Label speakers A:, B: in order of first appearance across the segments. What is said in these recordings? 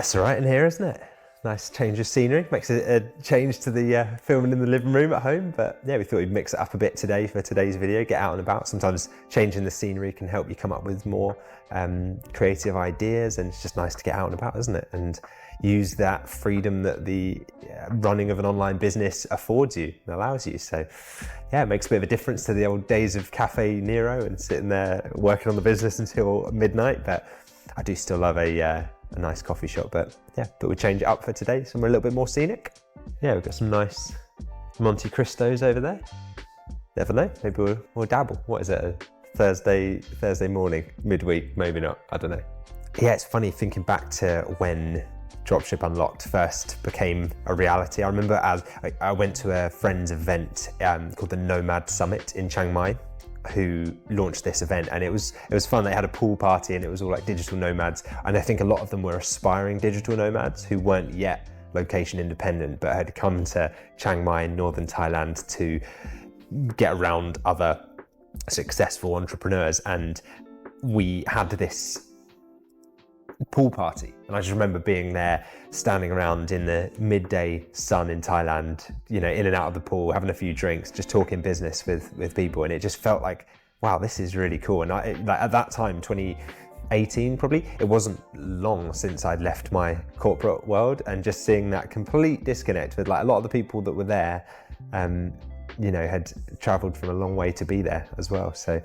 A: It's all right in here, isn't it? Nice change of scenery. Makes a change to the filming in the living room at home. But yeah, we thought we'd mix it up a bit today for today's video, get out and about. Sometimes changing the scenery can help you come up with more creative ideas, and it's just nice to get out and about, isn't it? And use that freedom that the running of an online business affords you and allows you. So yeah, it makes a bit of a difference to the old days of Cafe Nero and sitting there working on the business until midnight. But I do still love a nice coffee shop, but yeah, thought we'd change it up for today, somewhere a little bit more scenic. Yeah, we've got some nice Monte Cristos over there. Never know, maybe we'll dabble. What is it, a Thursday morning, midweek? Maybe not, I don't know. Yeah, it's funny thinking back to when Dropship Unlocked first became a reality. I remember as I went to a friend's event called the Nomad Summit in Chiang Mai, who launched this event, and it was fun. They had a pool party and it was all like digital nomads, and I think a lot of them were aspiring digital nomads who weren't yet location independent but had come to Chiang Mai in northern Thailand to get around other successful entrepreneurs. And we had this pool party, and I just remember being there, standing around in the midday sun in Thailand, you know, in and out of the pool, having a few drinks, just talking business with people, and it just felt like, wow, this is really cool. And at that time, 2018 probably, it wasn't long since I'd left my corporate world, and just seeing that complete disconnect with like a lot of the people that were there, you know, had traveled from a long way to be there as well. So it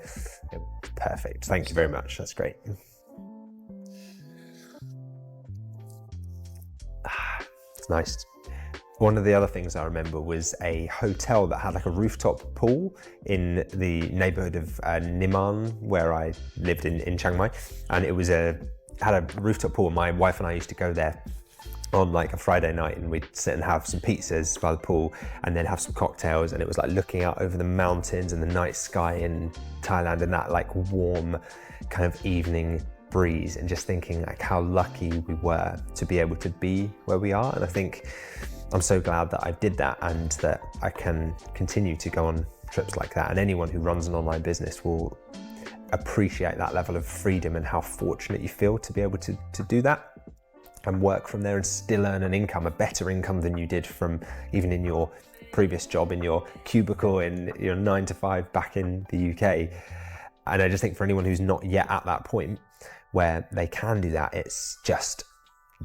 A: was perfect. Thank you very much. That's great. Nice. One of the other things I remember was a hotel that had like a rooftop pool in the neighborhood of Niman, where I lived in Chiang Mai, and it was had a rooftop pool. My wife and I used to go there on like a Friday night, and we'd sit and have some pizzas by the pool and then have some cocktails, and it was like looking out over the mountains and the night sky in Thailand and that like warm kind of evening breeze, and just thinking like how lucky we were to be able to be where we are. And I think I'm so glad that I did that, and that I can continue to go on trips like that. And anyone who runs an online business will appreciate that level of freedom and how fortunate you feel to be able to do that and work from there and still earn an income, a better income than you did from even in your previous job, in your cubicle, in your 9 to 5 back in the UK. And I just think for anyone who's not yet at that point where they can do that, it's just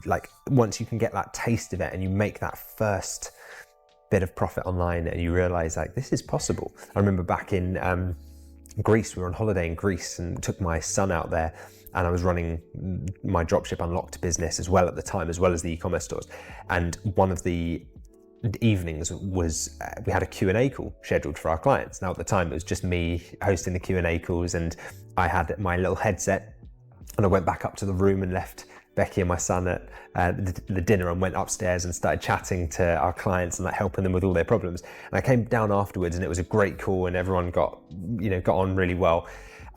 A: like once you can get that taste of it and you make that first bit of profit online and you realize like this is possible. I remember back in Greece, we were on holiday in Greece and took my son out there, and I was running my Dropship Unlocked business as well at the time, as well as the e-commerce stores. And one of the evenings was we had a Q&A call scheduled for our clients. Now at the time it was just me hosting the Q&A calls, and I had my little headset, and I went back up to the room and left Becky and my son at the dinner and went upstairs and started chatting to our clients and like helping them with all their problems. And I came down afterwards, and it was a great call, and everyone got on really well.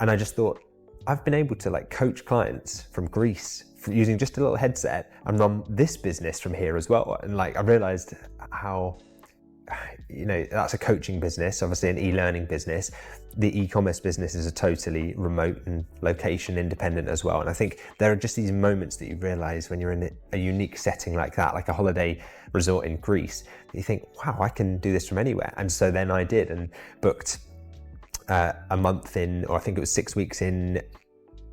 A: And I just thought, I've been able to like coach clients from Greece using just a little headset and run this business from here as well. And like I realized how, that's a coaching business, obviously an e-learning business. The e-commerce business is a totally remote and location independent as well. And I think there are just these moments that you realize when you're in a unique setting like that, like a holiday resort in Greece, that you think, wow, I can do this from anywhere. And so then I did, and booked a month in, or I think it was 6 weeks in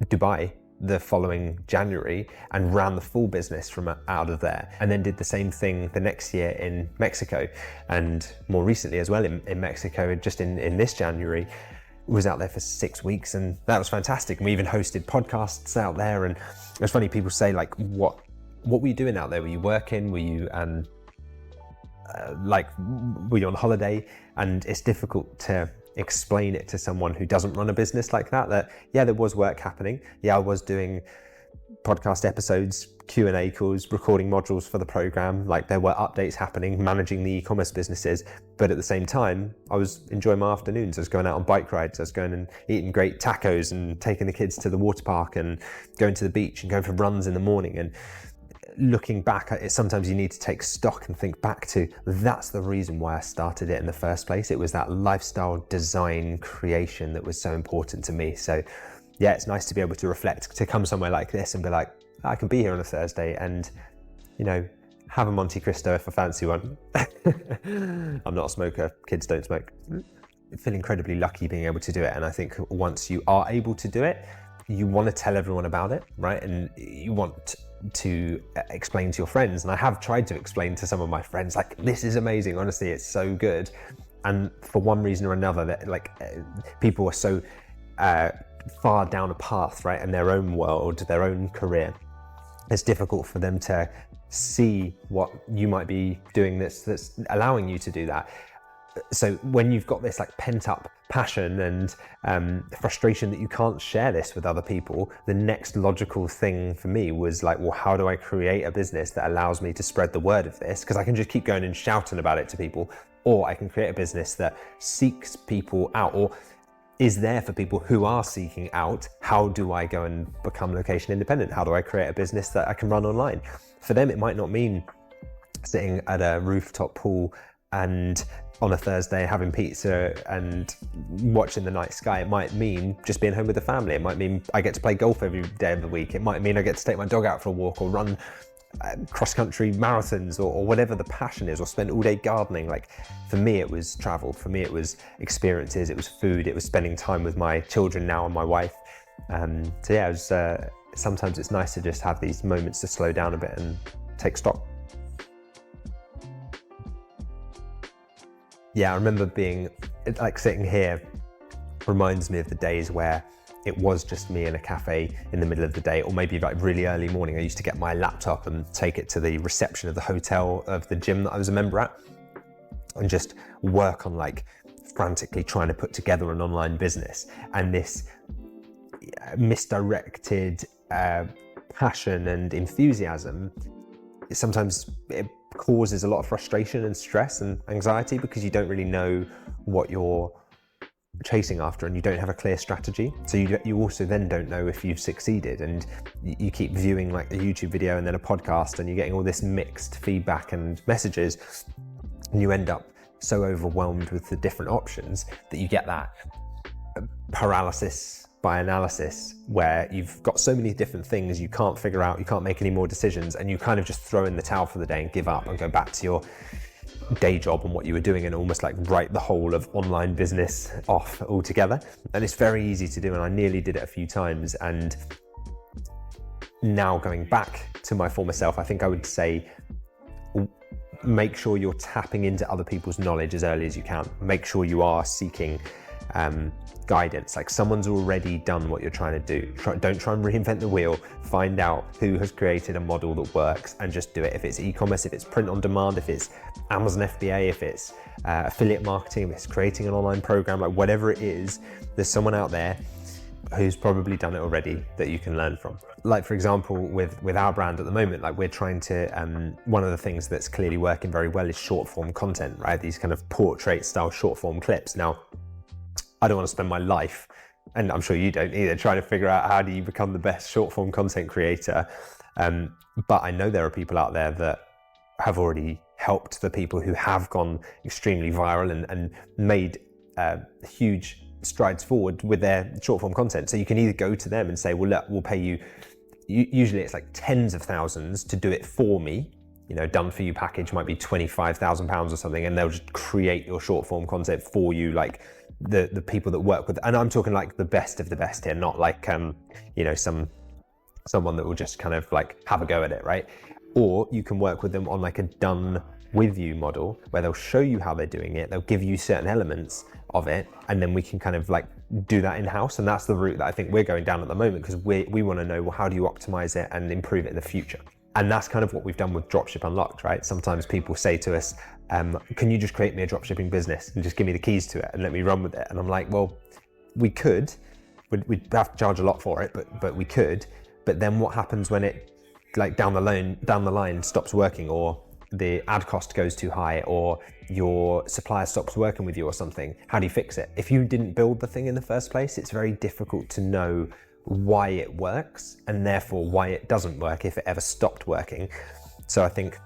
A: Dubai the following January, and ran the full business from out of there, and then did the same thing the next year in Mexico, and more recently as well in Mexico, just in this January, was out there for 6 weeks, and that was fantastic. And we even hosted podcasts out there. And it's funny, people say like, what were you doing out there? Were you working? Were you were you on holiday? And it's difficult to explain it to someone who doesn't run a business like that yeah, there was work happening. Yeah, I was doing podcast episodes, Q&A calls, recording modules for the program. Like there were updates happening, managing the e-commerce businesses. But at the same time, I was enjoying my afternoons. I was going out on bike rides. I was going and eating great tacos and taking the kids to the water park and going to the beach and going for runs in the morning. And looking back, sometimes you need to take stock and think back to, that's the reason why I started it in the first place. It was that lifestyle design creation that was so important to me. So yeah, it's nice to be able to reflect, to come somewhere like this and be like, I can be here on a Thursday and you know, have a Monte Cristo if I fancy one. I'm not a smoker, kids don't smoke. I feel incredibly lucky being able to do it. And I think once you are able to do it, you want to tell everyone about it, right? And you want to explain to your friends. And I have tried to explain to some of my friends, like, this is amazing, honestly, it's so good. And for one reason or another, that like people are so far down a path, right, in their own world, their own career, it's difficult for them to see what you might be doing that's allowing you to do that. So when you've got this like pent up passion and frustration that you can't share this with other people, the next logical thing for me was like, well, how do I create a business that allows me to spread the word of this? Because I can just keep going and shouting about it to people, or I can create a business that seeks people out or is there for people who are seeking out. How do I go and become location independent? How do I create a business that I can run online? For them, it might not mean sitting at a rooftop pool and on a Thursday having pizza and watching the night sky. It might mean just being home with the family. It might mean I get to play golf every day of the week. It might mean I get to take my dog out for a walk or run cross-country marathons or whatever the passion is, or spend all day gardening. Like for me, it was travel. For me, it was experiences. It was food. It was spending time with my children now and my wife. So yeah, it was, sometimes it's nice to just have these moments to slow down a bit and take stock. Yeah, I remember being like sitting here reminds me of the days where it was just me in a cafe in the middle of the day, or maybe like really early morning. I used to get my laptop and take it to the reception of the hotel of the gym that I was a member at and just work on like frantically trying to put together an online business. And this misdirected passion and enthusiasm, sometimes it causes a lot of frustration and stress and anxiety because you don't really know what you're chasing after and you don't have a clear strategy. So you also then don't know if you've succeeded, and you keep viewing like a YouTube video and then a podcast and you're getting all this mixed feedback and messages, and you end up so overwhelmed with the different options that you get that paralysis by analysis where you've got so many different things you can't figure out, you can't make any more decisions, and you kind of just throw in the towel for the day and give up and go back to your day job and what you were doing and almost like write the whole of online business off altogether. And it's very easy to do, and I nearly did it a few times. And now going back to my former self, I think I would say make sure you're tapping into other people's knowledge as early as you can. Make sure you are seeking guidance, like someone's already done what you're trying to do. Don't try and reinvent the wheel. Find out who has created a model that works and just do it. If it's e-commerce, if it's print on demand, if it's Amazon FBA, if it's affiliate marketing, if it's creating an online program, like whatever it is, there's someone out there who's probably done it already that you can learn from. Like for example, with our brand at the moment, like we're trying to, one of the things that's clearly working very well is short form content, right? These kind of portrait style short form clips. Now, I don't want to spend my life, and I'm sure you don't either, trying to figure out how do you become the best short form content creator. But I know there are people out there that have already helped the people who have gone extremely viral and made huge strides forward with their short form content. So you can either go to them and say, well, look, we'll pay you, usually it's like tens of thousands to do it for me. You know, done for you package might be £25,000 or something, and they'll just create your short form content for you, like the people that work with, and I'm talking like the best of the best here, not like you know, someone that will just kind of like have a go at it, right? Or you can work with them on like a done with you model where they'll show you how they're doing it, they'll give you certain elements of it, and then we can kind of like do that in-house. And that's the route that I think we're going down at the moment, because we want to know, well, how do you optimize it and improve it in the future? And that's kind of what we've done with Dropship Unlocked, right? Sometimes people say to us, can you just create me a dropshipping business and just give me the keys to it and let me run with it? And I'm like, well, we could, we'd have to charge a lot for it, but we could. But then what happens when it, like down the line stops working, or the ad cost goes too high, or your supplier stops working with you or something? How do you fix it? If you didn't build the thing in the first place, it's very difficult to know why it works and therefore why it doesn't work if it ever stopped working. So I think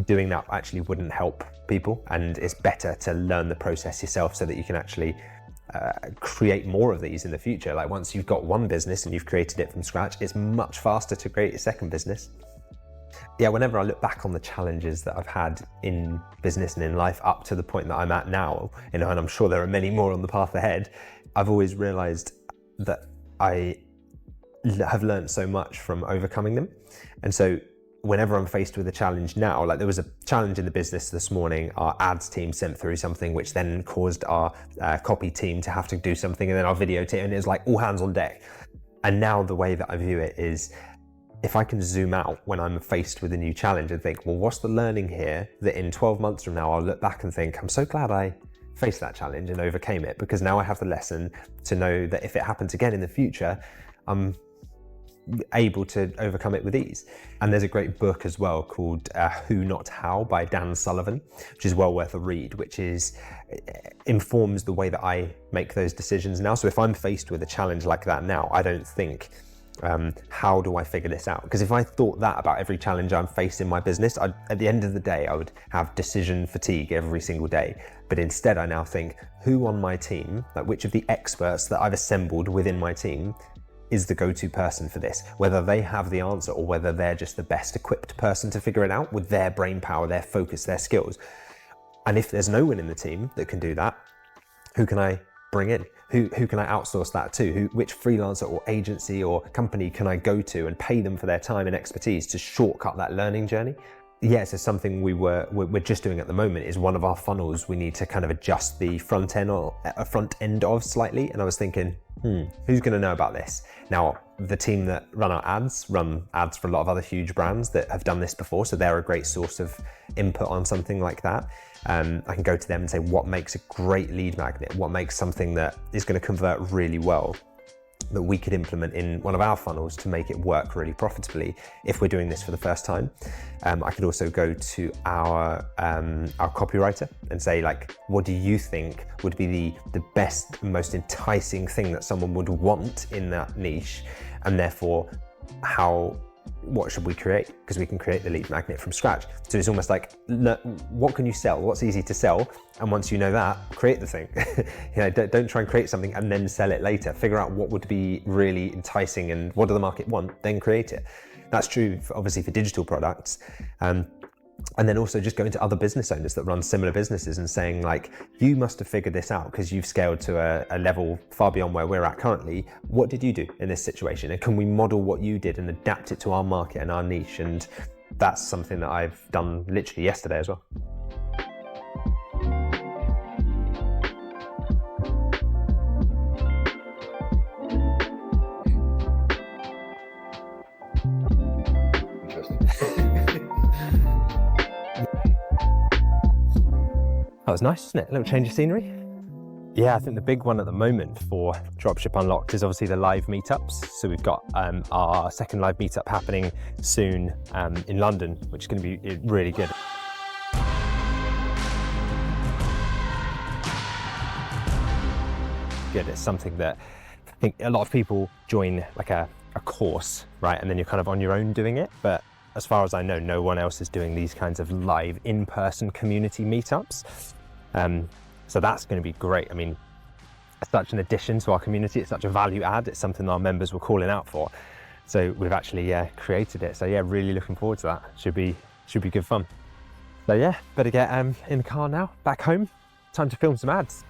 A: doing that actually wouldn't help people, and it's better to learn the process yourself so that you can actually create more of these in the future. Like once you've got one business and you've created it from scratch, it's much faster to create a second business. Yeah, whenever I look back on the challenges that I've had in business and in life up to the point that I'm at now, and I'm sure there are many more on the path ahead, I've always realized that I have learned so much from overcoming them. And so whenever I'm faced with a challenge now, like there was a challenge in the business this morning, our ads team sent through something which then caused our copy team to have to do something, and then our video team, and it was like all hands on deck. And now the way that I view it is, if I can zoom out when I'm faced with a new challenge and think, well, what's the learning here that in 12 months from now, I'll look back and think, I'm so glad I faced that challenge and overcame it, because now I have the lesson to know that if it happens again in the future, I'm able to overcome it with ease. And there's a great book as well called Who Not How by Dan Sullivan, which is well worth a read, which informs the way that I make those decisions now. So if I'm faced with a challenge like that now, I don't think, how do I figure this out? Because if I thought that about every challenge I'm faced in my business, at the end of the day, I would have decision fatigue every single day. But instead, I now think, who on my team, like which of the experts that I've assembled within my team is the go-to person for this, whether they have the answer or whether they're just the best equipped person to figure it out with their brain power, their focus, their skills. And if there's no one in the team that can do that, who can I bring in? Who can I outsource that to? Which freelancer or agency or company can I go to and pay them for their time and expertise to shortcut that learning journey? Yeah, so something we're just doing at the moment is one of our funnels. We need to kind of adjust the front end of slightly. And I was thinking, who's going to know about this? Now, the team that run ads for a lot of other huge brands that have done this before. So they're a great source of input on something like that. I can go to them and say, what makes a great lead magnet? What makes something that is going to convert really well that we could implement in one of our funnels to make it work really profitably if we're doing this for the first time? I could also go to our copywriter and say, like, what do you think would be the best, most enticing thing that someone would want in that niche? And therefore, what should we create? Because we can create the lead magnet from scratch. So it's almost like, what can you sell? What's easy to sell? And once you know that, create the thing. Don't try and create something and then sell it later. Figure out what would be really enticing and what do the market want, then create it. That's true, obviously, for digital products. And then also just going to other business owners that run similar businesses and saying, like, you must have figured this out because you've scaled to a level far beyond where we're at currently. What did you do in this situation? And can we model what you did and adapt it to our market and our niche? And that's something that I've done literally yesterday as well. That was nice, wasn't it? A little change of scenery. Yeah, I think the big one at the moment for Dropship Unlocked is obviously the live meetups. So we've got our second live meetup happening soon in London, which is going to be really good. It's something that I think a lot of people join, like a course, right? And then you're kind of on your own doing it. But as far as I know, no one else is doing these kinds of live in-person community meetups. So that's going to be great. I mean, it's such an addition to our community. It's such a value add. It's something our members were calling out for. So we've actually created it. So yeah, really looking forward to that. Should be good fun. So yeah, better get in the car now, back home. Time to film some ads.